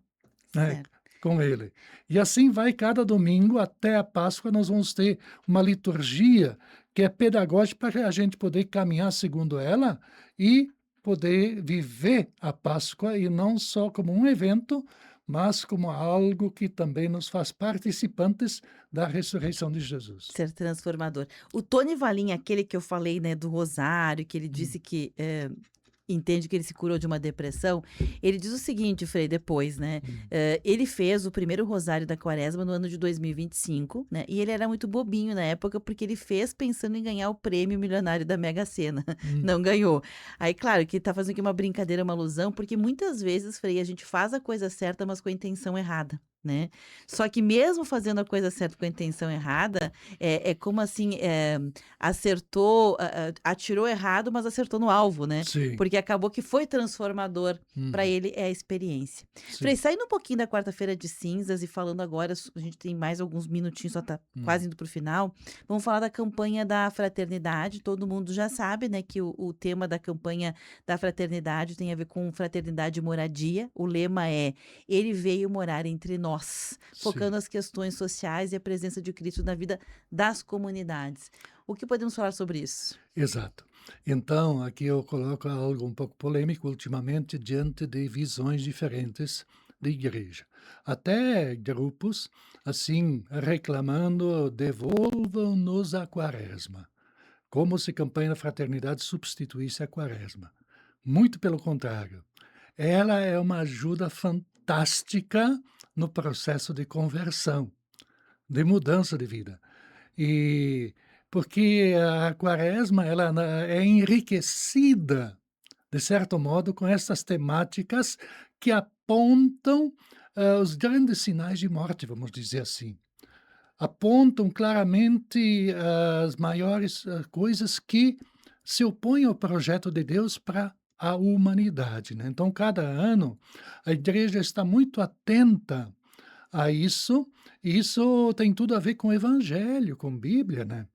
né? Com ele. E assim vai cada domingo até a Páscoa, nós vamos ter uma liturgia que é pedagógica para a gente poder caminhar segundo ela e poder viver a Páscoa, e não só como um evento, mas como algo que também nos faz participantes da ressurreição de Jesus. Ser transformador. O Tony Valim, aquele que eu falei, né, do rosário, que ele disse que entende que ele se curou de uma depressão, ele diz o seguinte, Frei, depois, né? Ele fez o primeiro rosário da quaresma no ano de 2025, né? E ele era muito bobinho na época, porque ele fez pensando em ganhar o prêmio milionário da Mega Sena. Não ganhou. Aí, claro, que ele tá fazendo aqui uma brincadeira, uma alusão, porque muitas vezes, Frei, a gente faz a coisa certa, mas com a intenção errada, né? Só que mesmo fazendo a coisa certa com a intenção errada, é como assim, acertou, atirou errado, mas acertou no alvo, né? Sim. Porque acabou que foi transformador para ele, a experiência. Frei, saindo um pouquinho da quarta-feira de cinzas e falando agora, a gente tem mais alguns minutinhos, só tá quase indo pro final, vamos falar da campanha da fraternidade. Todo mundo já sabe, né, que o tema da campanha da fraternidade tem a ver com fraternidade e moradia. O lema é: ele veio morar entre nós, focando as questões sociais e a presença de Cristo na vida das comunidades. O que podemos falar sobre isso? Exato. Então, aqui eu coloco algo um pouco polêmico ultimamente, diante de visões diferentes da igreja. Até grupos, assim, reclamando: devolvam-nos a quaresma. Como se a campanha da fraternidade substituísse a quaresma. Muito pelo contrário. Ela é uma ajuda fantástica no processo de conversão, de mudança de vida. E porque a quaresma ela é enriquecida, de certo modo, com essas temáticas que apontam os grandes sinais de morte, vamos dizer assim. Apontam claramente as maiores coisas que se opõem ao projeto de Deus para a humanidade, né? Então, cada ano, a igreja está muito atenta a isso, e isso tem tudo a ver com o Evangelho, com Bíblia, né?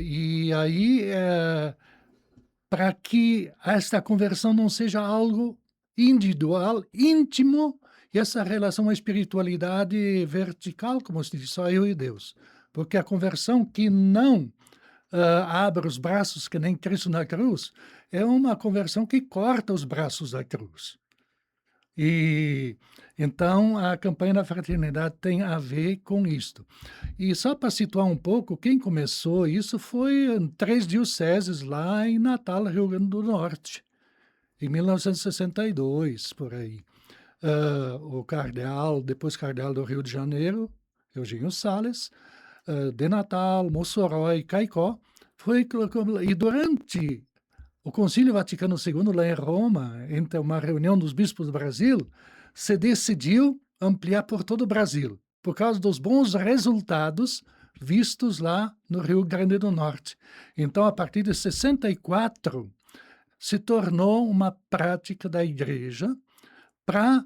E aí, para que esta conversão não seja algo individual, íntimo, e essa relação à espiritualidade vertical, como se diz, só eu e Deus. Porque a conversão que não abre os braços, que nem Cristo na cruz, é uma conversão que corta os braços da cruz. E então a campanha da fraternidade tem a ver com isto. E só para situar um pouco, quem começou isso foi 3 dioceses lá em Natal, Rio Grande do Norte, em 1962, por aí. O cardeal, depois cardeal do Rio de Janeiro, Eugênio Salles, de Natal, Mossoró e Caicó, e durante o Concílio Vaticano II, lá em Roma, entre uma reunião dos bispos do Brasil, se decidiu ampliar por todo o Brasil, por causa dos bons resultados vistos lá no Rio Grande do Norte. Então, a partir de 64, se tornou uma prática da igreja para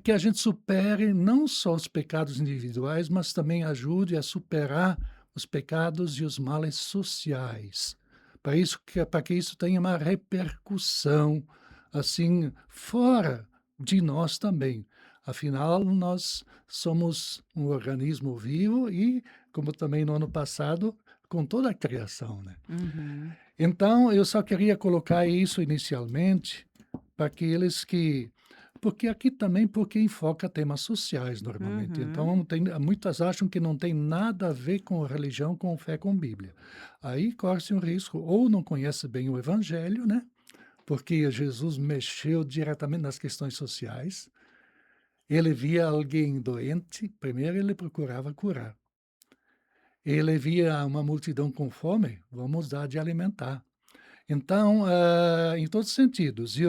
que a gente supere não só os pecados individuais, mas também ajude a superar os pecados e os males sociais. para que isso tenha uma repercussão, assim, fora de nós também. Afinal, nós somos um organismo vivo e, como também no ano passado, com toda a criação, né? Uhum. Então, eu só queria colocar isso inicialmente para aqueles que... Porque aqui também, porque enfoca temas sociais normalmente. Uhum. Então, muitas acham que não tem nada a ver com religião, com fé, com Bíblia. Aí corre-se um risco, ou não conhece bem o Evangelho, né? Porque Jesus mexeu diretamente nas questões sociais. Ele via alguém doente, primeiro ele procurava curar. Ele via uma multidão com fome, vamos dar de alimentar. Então, em todos os sentidos. E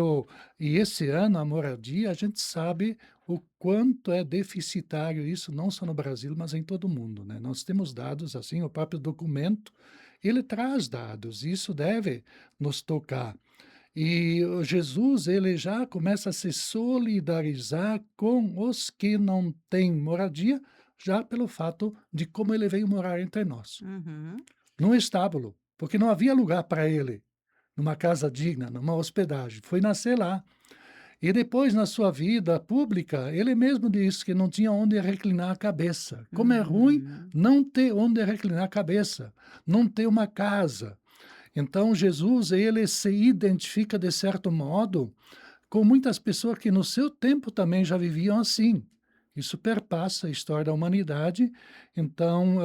esse ano, a moradia, a gente sabe o quanto é deficitário isso, não só no Brasil, mas em todo o mundo, né? Nós temos dados, assim, o próprio documento, ele traz dados, isso deve nos tocar. E o Jesus, ele já começa a se solidarizar com os que não têm moradia, já pelo fato de como ele veio morar entre nós. Uhum. Num estábulo, porque não havia lugar para ele, numa casa digna, numa hospedagem. Foi nascer lá. E depois, na sua vida pública, ele mesmo disse que não tinha onde reclinar a cabeça. Como é ruim não ter onde reclinar a cabeça, não ter uma casa. Então, Jesus, ele se identifica, de certo modo, com muitas pessoas que no seu tempo também já viviam assim. Isso perpassa a história da humanidade, então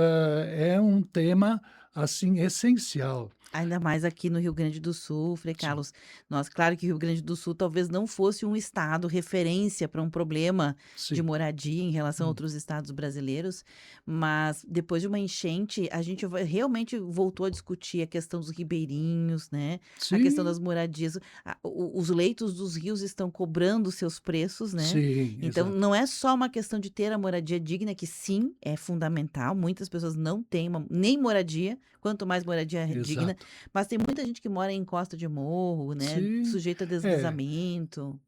é um tema, assim, essencial. Ainda mais aqui no Rio Grande do Sul, Frei Carlos. Nós, claro que o Rio Grande do Sul talvez não fosse um estado referência para um problema de Sim. moradia em relação a outros estados brasileiros, mas depois de uma enchente, a gente realmente voltou a discutir a questão dos ribeirinhos, né? A questão das Sim, moradias. Os leitos dos rios estão cobrando seus preços, né? sim, Então, exato. não é só uma questão de ter a moradia digna, que sim, é fundamental. Muitas pessoas não têm nem moradia, quanto mais moradia digna. Exato. Mas tem muita gente que mora em costa de morro, né? Sim, Sujeita a é. deslizamento.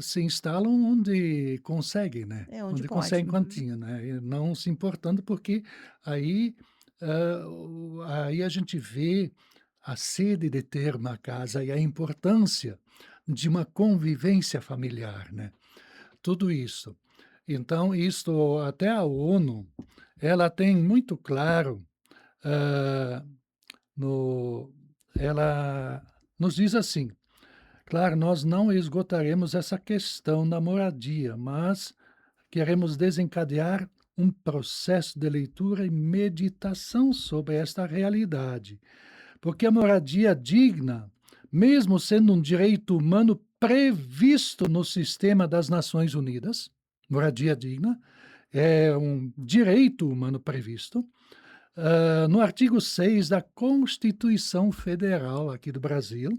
Se instalam onde conseguem, né? É onde Onde pode. conseguem Uhum. quantia, né? E não se importando, porque aí, aí a gente vê a sede de ter uma casa e a importância de uma convivência familiar, né? Tudo isso. Então, isto, até a ONU, ela tem muito claro, ah, ela nos diz assim: claro, nós não esgotaremos essa questão da moradia, mas queremos desencadear um processo de leitura e meditação sobre esta realidade. Porque a moradia digna, mesmo sendo um direito humano previsto no sistema das Nações Unidas, moradia digna é um direito humano previsto, no artigo 6 da Constituição Federal aqui do Brasil,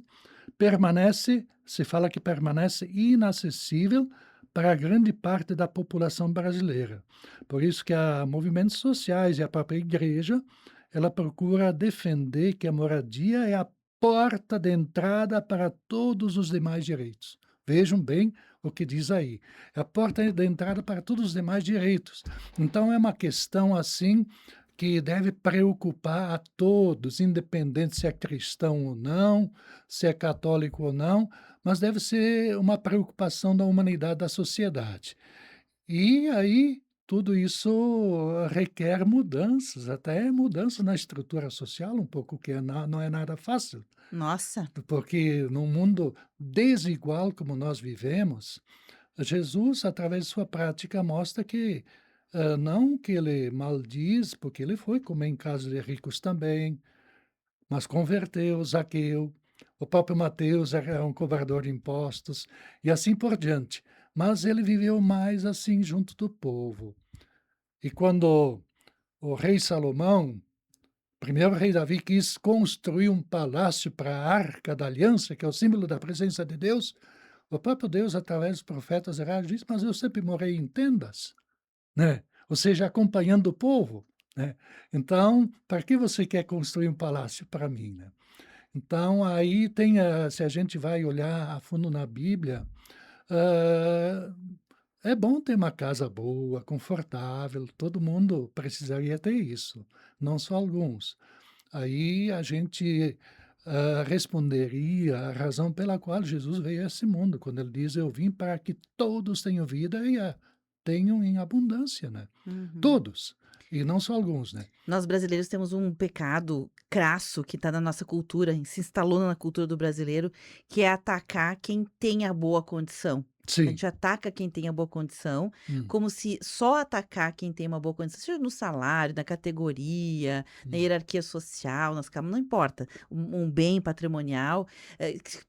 se fala que permanece inacessível para grande parte da população brasileira. Por isso que há movimentos sociais e a própria igreja, ela procura defender que a moradia é a porta de entrada para todos os demais direitos. Vejam bem o que diz aí. É a porta de entrada para todos os demais direitos. Então, é uma questão assim que deve preocupar a todos, independente se é cristão ou não, se é católico ou não, mas deve ser uma preocupação da humanidade, da sociedade. E aí, tudo isso requer mudanças, até mudanças na estrutura social, um pouco, que não é nada fácil. Nossa. Porque num mundo desigual como nós vivemos, Jesus, através de sua prática, mostra que não que ele maldiz, porque ele foi comer em casa de ricos também, mas converteu Zaqueu, o próprio Mateus era um cobrador de impostos, e assim por diante. Mas ele viveu mais assim junto do povo. E quando o rei Salomão, primeiro rei Davi, quis construir um palácio para a Arca da Aliança, que é o símbolo da presença de Deus, o próprio Deus, através dos profetas heróis, disse: mas eu sempre morei em tendas, né? Ou seja, acompanhando o povo, né? Então, para que você quer construir um palácio para mim, né? Então, aí tem, se a gente vai olhar a fundo na Bíblia, é bom ter uma casa boa, confortável, todo mundo precisaria ter isso, não só alguns. Aí a gente responderia à razão pela qual Jesus veio a esse mundo, quando ele diz: "Eu vim para que todos tenham vida e a tenham em abundância", né. Uhum. Todos, e não só alguns, né. Nós brasileiros temos um pecado crasso que está na nossa cultura, se instalou na cultura do brasileiro, que é atacar quem tem a boa condição. A Sim. gente ataca quem tem a boa condição, Hum. como se só atacar quem tem uma boa condição, seja no salário, na categoria, na hierarquia social, nas camas, não importa, um bem patrimonial,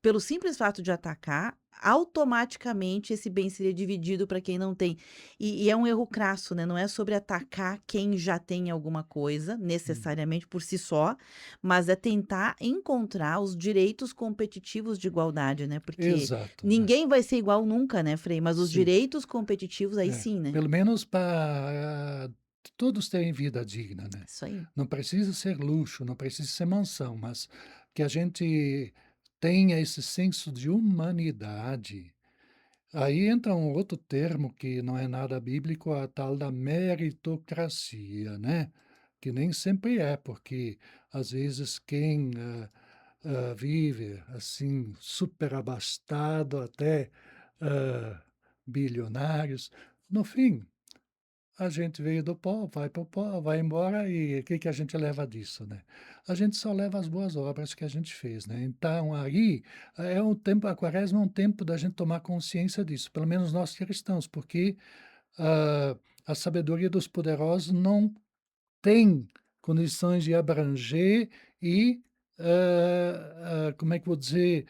pelo simples fato de atacar, automaticamente esse bem seria dividido para quem não tem. E é um erro crasso, né? Não é sobre atacar quem já tem alguma coisa, necessariamente por si só, mas é tentar encontrar os direitos competitivos de igualdade, né? Porque Exato, né. ninguém vai ser igual nunca, né, Frei? Mas os Sim. direitos competitivos, aí É, sim, né? pelo menos para todos terem vida digna, né. Isso aí. Não precisa ser luxo, não precisa ser mansão, mas que a gente tenha esse senso de humanidade. Aí entra um outro termo que não é nada bíblico, a tal da meritocracia, né, que nem sempre é, porque às vezes quem, vive assim super abastado até, bilionários, no fim, a gente veio do pó, vai para o pó, vai embora e o que que a gente leva disso, né? A gente só leva as boas obras que a gente fez, né? Então aí é um tempo, a quaresma é um tempo da gente tomar consciência disso, pelo menos nós cristãos, porque ah, a sabedoria dos poderosos não tem condições de abranger e, como é que eu vou dizer,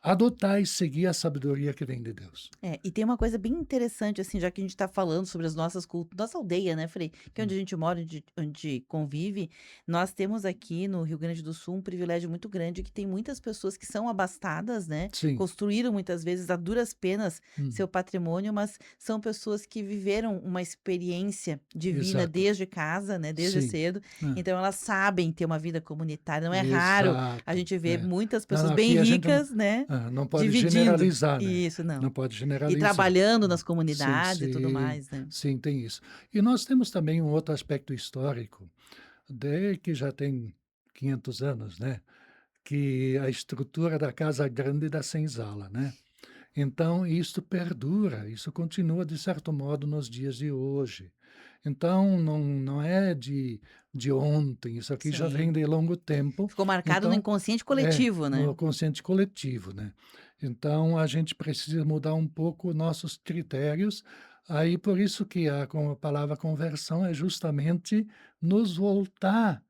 adotar e seguir a sabedoria que vem de Deus. É, e tem uma coisa bem interessante, assim, já que a gente está falando sobre as nossas nossa aldeia, né, Frei? Que é onde a gente mora, onde convive, nós temos aqui no Rio Grande do Sul um privilégio muito grande que tem muitas pessoas que são abastadas, né? Sim. Construíram muitas vezes a duras penas seu patrimônio, mas são pessoas que viveram uma experiência divina Exato. desde casa, né? Desde Sim. cedo. É. Então elas sabem ter uma vida comunitária. Não é raro a Exato, gente ver é. muitas Não, pessoas não, bem aqui a gente ricas, né? não pode Dividindo. generalizar, né? Isso, não. Não pode E generalizar. trabalhando nas Sim, comunidades e tudo mais, né? sim, tem isso. E nós temos também um outro aspecto histórico, que já tem 500 anos, né, que a estrutura da casa grande e da senzala, né. Então isso perdura, isso continua de certo modo nos dias de hoje. Então não é de ontem, isso aqui já vem Sim. de longo tempo. Ficou marcado no Então inconsciente coletivo, né? no consciente coletivo, né. Então a gente precisa mudar um pouco nossos critérios, aí por isso que a palavra conversão é justamente nos voltar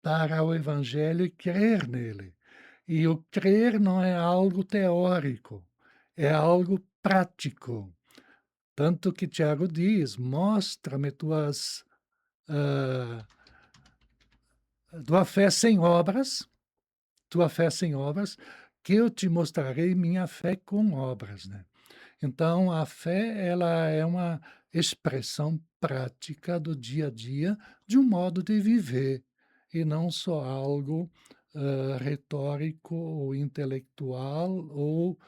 para o evangelho e crer nele. E o crer não é algo teórico, é algo prático. Tanto que Tiago diz: "Mostra-me hã, tua fé sem obras, que eu te mostrarei minha fé com obras", né. Então a fé, ela é uma expressão prática do dia a dia, de um modo de viver, e não só algo, retórico ou intelectual ou,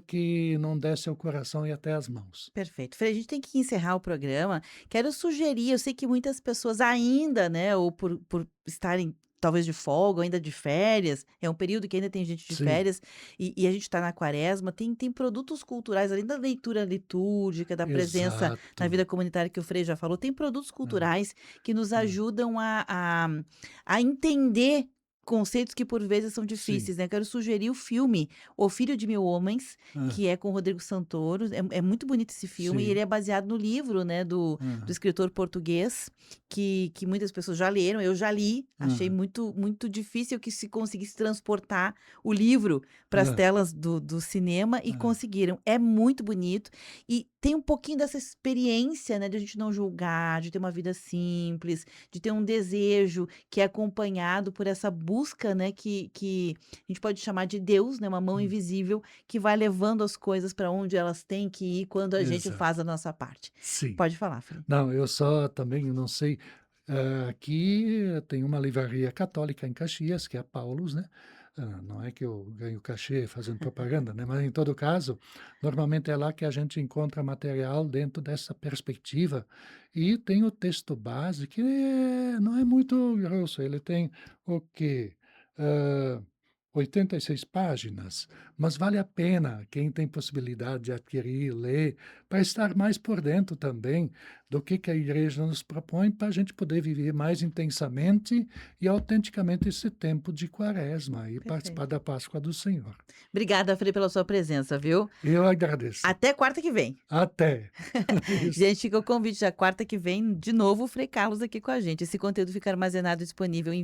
que não desce ao coração e até às mãos. Perfeito. Frei, a gente tem que encerrar o programa. Quero sugerir, eu sei que muitas pessoas ainda, né, ou por estarem talvez de folga, ou ainda de férias, é um período que ainda tem gente de Sim. férias, e a gente está na quaresma, tem produtos culturais, além da leitura litúrgica, da presença na Exato. vida comunitária que o Frei já falou, tem produtos culturais que nos ajudam a entender conceitos que por vezes são Sim. difíceis, né? Quero sugerir o filme O Filho de Mil Homens, Hã. que é com o Rodrigo Santoro. É muito bonito esse filme, e Sim. ele é baseado no livro, né, do Aham. escritor português, que muitas pessoas já leram, eu já li, achei Aham. muito difícil que se conseguisse transportar o livro para as Hã. telas do cinema, e conseguiram. É muito bonito, e tem um pouquinho dessa experiência, né, de a gente não julgar, de ter uma vida simples, de ter um desejo que é acompanhado por essa busca, né, que a gente pode chamar de Deus, né, uma mão invisível que vai levando as coisas para onde elas têm que ir quando a gente Exato. faz a nossa parte. Sim. Pode falar, Frei. Não, eu só também não sei, aqui tem uma livraria católica em Caxias, que é a Paulus, né, não é que eu ganho cachê fazendo propaganda, né, mas em todo caso, normalmente é lá que a gente encontra material dentro dessa perspectiva, e tem o texto base que não é muito grosso, ele tem o quê? hã, 86 páginas, mas vale a pena quem tem possibilidade de adquirir, ler, para estar mais por dentro também do que a igreja nos propõe, para a gente poder viver mais intensamente e autenticamente esse tempo de Quaresma e participar Perfeito. da Páscoa do Senhor. Obrigada, Frei, pela sua presença, viu? Eu agradeço. Até quarta que vem. Até. Isso. Gente, fica o convite, já quarta que vem, de novo, o Frei Carlos aqui com a gente. Esse conteúdo fica armazenado e disponível em